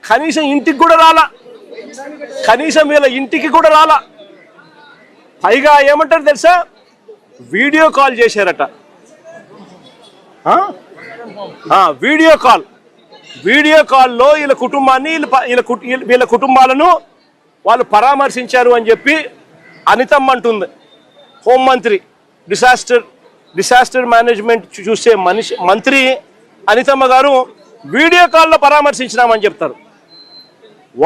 కనీసం ఇంటికి కూడా రాలా, కనీసం వీళ్ళ ఇంటికి కూడా రాలా. పైగా ఏమంటారు తెలుసా, వీడియో కాల్ చేశారట. వీడియో కాల్లో వీళ్ళ కుటుంబాన్ని వీళ్ళ కుటుంబాలను వాళ్ళు పరామర్శించారు అని చెప్పి అనితమ్మ అంటుంది. హోంమంత్రి, డిసాస్టర్ మేనేజ్మెంట్ చూసే మంత్రి అనితమ్మ గారు వీడియో కాల్లో పరామర్శించినామని చెప్తారు.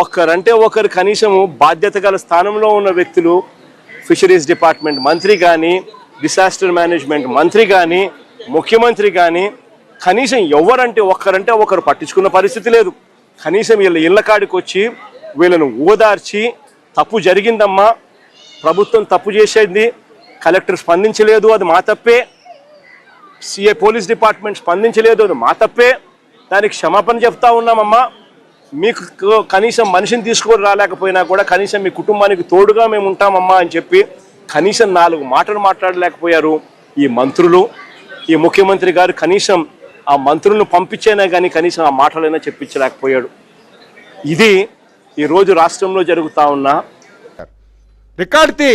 ఒకరంటే ఒకరు కనీసము బాధ్యత గల స్థానంలో ఉన్న వ్యక్తులు, ఫిషరీస్ డిపార్ట్మెంట్ మంత్రి కానీ, డిసాస్టర్ మేనేజ్మెంట్ మంత్రి కానీ, ముఖ్యమంత్రి కానీ కనీసం ఎవరంటే ఒకరు పట్టించుకున్న పరిస్థితి లేదు. కనీసం వీళ్ళ ఇళ్ళ కాడికి వచ్చి వీళ్ళను ఓదార్చి తప్పు జరిగిందమ్మా, ప్రభుత్వం తప్పు చేసేది, కలెక్టర్ స్పందించలేదు, అది మా తప్పే, సిఐ పోలీస్ డిపార్ట్మెంట్ స్పందించలేదు, అది మా తప్పే, దానికి క్షమాపణ చెప్తా ఉన్నామమ్మా, మీకు కనీసం మనిషిని తీసుకొని రాలేకపోయినా కూడా కనీసం మీ కుటుంబానికి తోడుగా మేము ఉంటామమ్మా అని చెప్పి కనీసం 4 మాటలు మాట్లాడలేకపోయారు ఈ మంత్రులు. ఈ ముఖ్యమంత్రి గారు కనీసం ఆ మంత్రులను పంపించేనా కానీ కనీసం ఆ మాటలైనా చెప్పించలేకపోయాడు. ఇది ఈరోజు రాష్ట్రంలో జరుగుతూ ఉన్న రికార్డుతి.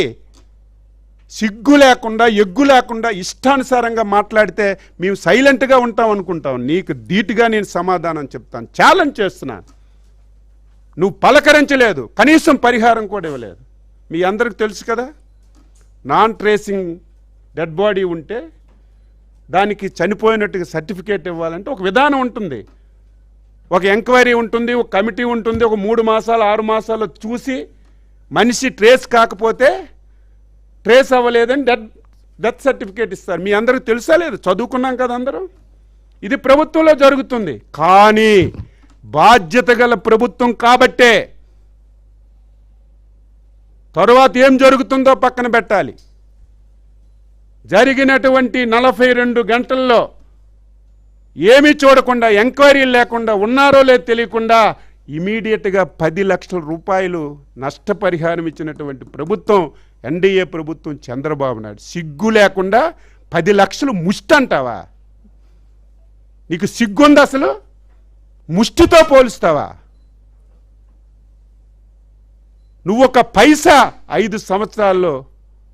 సిగ్గు లేకుండా, ఎగ్గు లేకుండా ఇష్టానుసారంగా మాట్లాడితే మేము సైలెంట్గా ఉంటాం అనుకుంటాం. నీకు ధీటుగా నేను సమాధానం చెప్తాను, ఛాలెంజ్ చేస్తున్నాను. నువ్వు పలకరించలేదు, కనీసం పరిహారం కూడా ఇవ్వలేదు. మీ అందరికి తెలుసు కదా, నాన్ ట్రేసింగ్ డెడ్ బాడీ ఉంటే దానికి చనిపోయినట్టుగా సర్టిఫికేట్ ఇవ్వాలంటే ఒక విధానం ఉంటుంది, ఒక ఎంక్వైరీ ఉంటుంది, ఒక కమిటీ ఉంటుంది. ఒక 3 మాసాలు 6 మాసాలు చూసి మనిషి ట్రేస్ కాకపోతే ట్రేస్ అవ్వలేదని డెత్ సర్టిఫికేట్ ఇస్తారు. మీ అందరికి తెలుసా లేదు? చదువుకున్నాం కదా అందరూ. ఇది ప్రభుత్వంలో జరుగుతుంది. కానీ బాధ్యత గల ప్రభుత్వం కాబట్టే తరువాత ఏం జరుగుతుందో పక్కన పెట్టాలి. జరిగినటువంటి 42 గంటల్లో ఏమీ చూడకుండా, ఎంక్వైరీలు లేకుండా, ఉన్నారో లేదో తెలియకుండా ఇమీడియట్గా 10 లక్షల రూపాయలు నష్టపరిహారం ఇచ్చినటువంటి ప్రభుత్వం ఎన్డీఏ ప్రభుత్వం, చంద్రబాబు నాయుడు. సిగ్గు లేకుండా 10 లక్షలు ముష్టి అంటావా? నీకు సిగ్గుంది అసలు? ముష్టితో పోలుస్తావా? నువ్వు ఒక పైసా 5 సంవత్సరాల్లో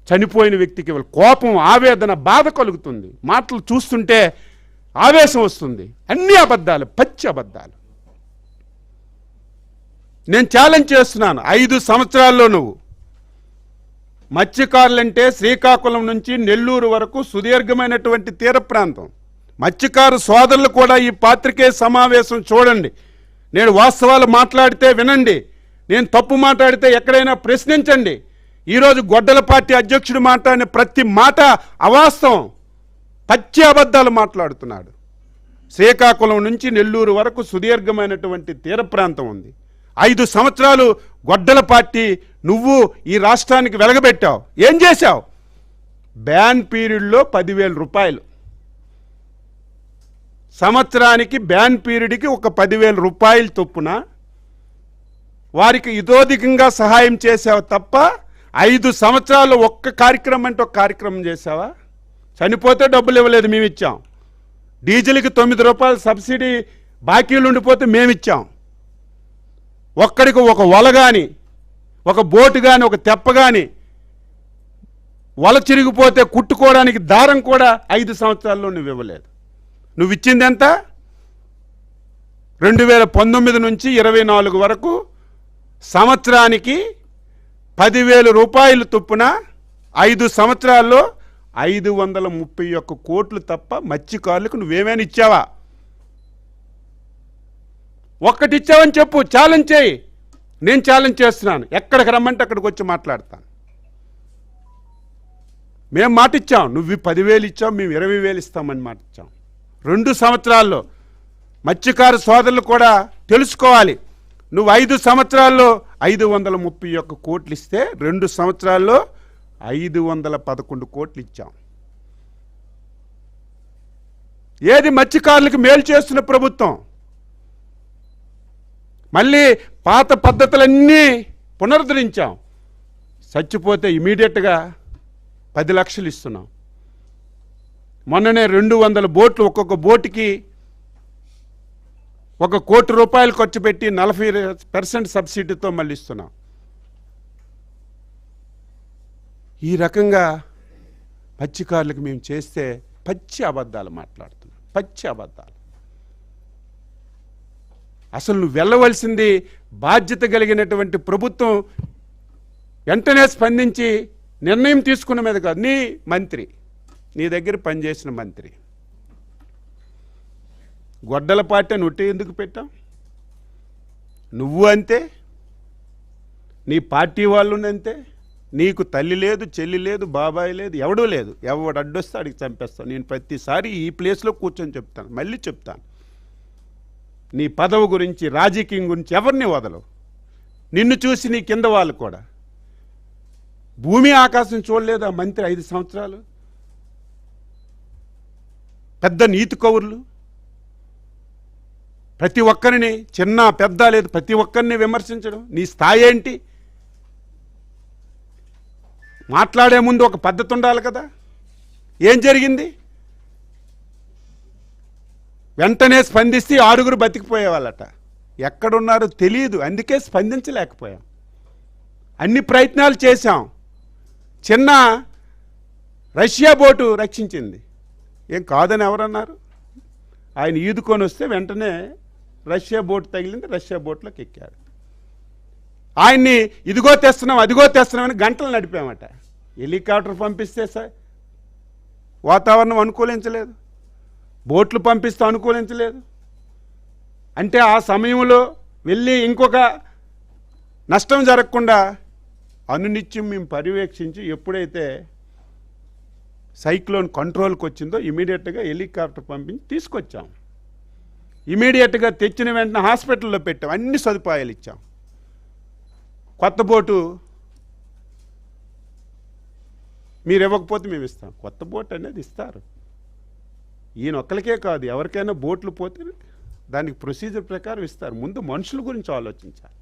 చనిపోయిన వ్యక్తికి కోపం, ఆవేదన, బాధ కలుగుతుంది. మాటలు చూస్తుంటే ఆవేశం వస్తుంది. అన్ని అబద్ధాలు, పచ్చి అబద్ధాలు. నేను ఛాలెంజ్ చేస్తున్నాను, 5 సంవత్సరాల్లో నువ్వు మత్స్యకారులంటే శ్రీకాకుళం నుంచి నెల్లూరు వరకు సుదీర్ఘమైనటువంటి తీర ప్రాంతం. మత్స్యకారు సోదరులు కూడా ఈ పాత్రికేయ సమావేశం చూడండి. నేను వాస్తవాలు మాట్లాడితే వినండి, నేను తప్పు మాట్లాడితే ఎక్కడైనా ప్రశ్నించండి. ఈరోజు గొడ్డల పార్టీ అధ్యక్షుడు మాట్లాడిన ప్రతి మాట అవాస్తవం, పచ్చి అబద్ధాలు మాట్లాడుతున్నాడు. శ్రీకాకుళం నుంచి నెల్లూరు వరకు సుదీర్ఘమైనటువంటి తీర ప్రాంతం ఉంది. 5 సంవత్సరాలు గొడ్డల పార్టీ నువ్వు ఈ రాష్ట్రానికి వెలగబెట్టావు. ఏం చేశావు? బ్యాన్ పీరియడ్లో 10,000 రూపాయలు, సంవత్సరానికి బ్యాన్ పీరియడ్కి ఒక 10,000 రూపాయలు చొప్పున వారికి ఇతోధికంగా సహాయం చేసావు తప్ప 5 సంవత్సరాలు ఒక్క కార్యక్రమం అంటే ఒక కార్యక్రమం చేసావా? చనిపోతే డబ్బులు ఇవ్వలేదు, మేము ఇచ్చాం. డీజిల్కి 9 రూపాయలు సబ్సిడీ బాకీలు ఉండిపోతే మేమిచ్చాం. ఒక్కడికి ఒక వల కానీ, ఒక బోటు కానీ, ఒక తెప్ప కానీ, వల చిరిగిపోతే కుట్టుకోవడానికి దారం కూడా 5 సంవత్సరాల్లో నువ్వు ఇవ్వలేదు. నువ్వు ఇచ్చింది ఎంత? 2019 నుంచి 24 వరకు సంవత్సరానికి 10,000 రూపాయలు చొప్పున 5 సంవత్సరాల్లో 531 కోట్లు తప్ప మత్స్యకారులకు నువ్వేమైనా ఇచ్చావా? ఒక్కటి ఇచ్చావని చెప్పు, ఛాలెంజ్ చేయి. నేను ఛాలెంజ్ చేస్తున్నాను, ఎక్కడికి రమ్మంటే అక్కడికి వచ్చి మాట్లాడతాను. మేము మాట ఇచ్చాం, నువ్వు 10,000 ఇచ్చావు, మేము 20,000 ఇస్తామని మాట ఇచ్చాం. 2 సంవత్సరాల్లో మత్స్యకారు సోదరులు కూడా తెలుసుకోవాలి. నువ్వు 5 సంవత్సరాల్లో 531 కోట్లు ఇస్తే 2 సంవత్సరాల్లో 511 కోట్లు ఇచ్చాం. ఏది మత్స్యకారులకు మేలు చేస్తున్న ప్రభుత్వం? మళ్ళీ పాత పద్ధతులన్నీ పునరుద్ధరించాం. చచ్చిపోతే ఇమీడియట్గా 10 లక్షలు ఇస్తున్నాం. మొన్ననే 200 బోట్లు, ఒక్కొక్క బోటుకి 1 కోటి రూపాయలు ఖర్చు పెట్టి 40% సబ్సిడీతో మళ్ళీ ఇస్తున్నాం. ఈ రకంగా మత్స్యకారులకు మేము చేస్తే పచ్చి అబద్ధాలు మాట్లాడుతున్నాం, పచ్చి అబద్ధాలు. అసలు నువ్వు వెళ్ళవలసింది బాధ్యత కలిగినటువంటి ప్రభుత్వం వెంటనే స్పందించి నిర్ణయం తీసుకున్న మీద కాదు. నీ మంత్రి, నీ దగ్గర పనిచేసిన మంత్రి గొడ్డలపాటి అని ఒట్టి ఎందుకు పెట్టావు? నువ్వు అంతే, నీ పార్టీ వాళ్ళు అంతే. నీకు తల్లి లేదు, చెల్లి లేదు, బాబాయ్ లేదు, ఎవడూ లేదు. ఎవడు అడ్డొస్తే అడిగి చంపేస్తావు. నేను ప్రతిసారి ఈ ప్లేస్లో కూర్చొని చెప్తాను, మళ్ళీ చెప్తాను. నీ పదవి గురించి, రాజకీయం గురించి ఎవరిని వదలవు. నిన్ను చూసి నీ కింద వాళ్ళు కూడా. భూమి ఆకాశం చూడలేదా మంత్రి 5 సంవత్సరాలు? పెద్ద నీతి కౌరులు, ప్రతి ఒక్కరిని, చిన్న పెద్ద లేదు, ప్రతి ఒక్కరిని విమర్శించడం. నీ స్థాయి ఏంటి? మాట్లాడే ముందు ఒక పద్ధతి ఉండాలి కదా. ఏం జరిగింది? వెంటనే స్పందిస్తే 6 బతికిపోయేవాళ్ళట. ఎక్కడున్నారో తెలియదు, అందుకే స్పందించలేకపోయాం. అన్ని ప్రయత్నాలు చేశాం. చిన్న రష్యా బోటు రక్షించింది. ఏం కాదని ఎవరన్నారు? ఆయన ఈదుకొని వస్తే వెంటనే రష్యా బోటు తగిలింది, రష్యా బోట్లోకి ఎక్కాడు. ఆయన్ని ఇదిగో తెస్తున్నాం, అదిగో తెస్తున్నామని గంటలు నడిపామట. హెలికాప్టర్ పంపిస్తే సార్ వాతావరణం అనుకూలించలేదు, బోట్లు పంపిస్తే అనుకూలించలేదు. అంటే ఆ సమయంలో వెళ్ళి ఇంకొక నష్టం జరగకుండా అనునిత్యం మేము పర్యవేక్షించి ఎప్పుడైతే సైక్లోన్ కంట్రోల్కి వచ్చిందో ఇమీడియట్గా హెలికాప్టర్ పంపించి తీసుకొచ్చాం. ఇమీడియట్గా తెచ్చిన వెంటనే హాస్పిటల్లో పెట్టాం, అన్ని సదుపాయాలు ఇచ్చాం. కొత్త బోటు మీరు ఇవ్వకపోతే మేము ఇస్తాం. కొత్త బోట్ అనేది ఇస్తారు. ఈయన ఒక్కరికే కాదు, ఎవరికైనా బోట్లు పోతే దానికి ప్రొసీజర్ ప్రకారం ఇస్తారు. ముందు మనుషుల గురించి ఆలోచించాలి.